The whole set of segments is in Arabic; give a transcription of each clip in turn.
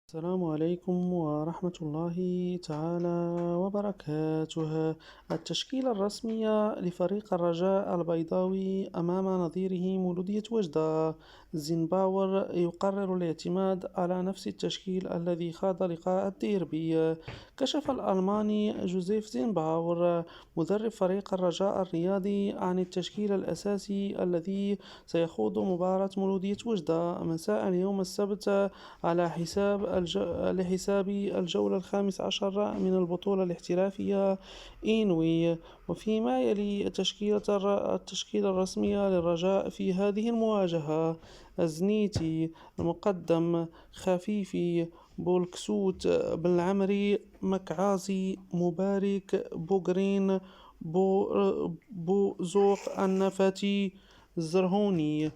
السلام عليكم ورحمة الله تعالى وبركاته. التشكيلة الرسمية لفريق الرجاء البيضاوي أمام نظيره مولودية وجدة. زيمباور يقرر الاعتماد على نفس التشكيل الذي خاض لقاء الديربي. كشف الألماني جوزيف زيمباور مدرب فريق الرجاء الرياضي عن التشكيل الأساسي الذي سيخوض مباراة مولودية وجدة مساء اليوم السبت على لحساب الجولة الخامس عشر من البطولة الاحترافية إنوي. وفيما يلي التشكيلة الرسمية للرجاء في هذه المواجهة: زنيتي المقدم، خفيفي، بولكسوت، بن العمري، مكعازي، مبارك، بوغرين، بوزوق، النفتي، الزرهوني.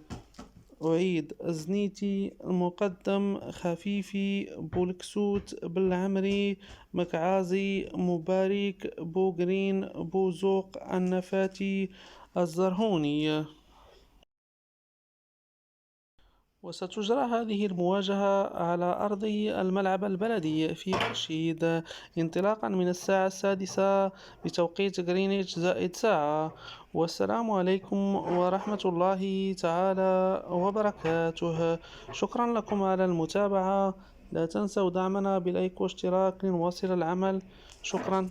أعيد: زنيتي المقدم، خفيفي، بولكسوت، بالعمري، مكعازي، مبارك، بوغرين، بوزوق، النفاتي، الزرهوني. وستجرى هذه المواجهة على أرض الملعب البلدي في رشيد انطلاقا من الساعة 6 بتوقيت غرينتش زائد ساعة. والسلام عليكم ورحمة الله تعالى وبركاته. شكرا لكم على المتابعة. لا تنسوا دعمنا بلايك واشتراك لنواصل العمل. شكرا.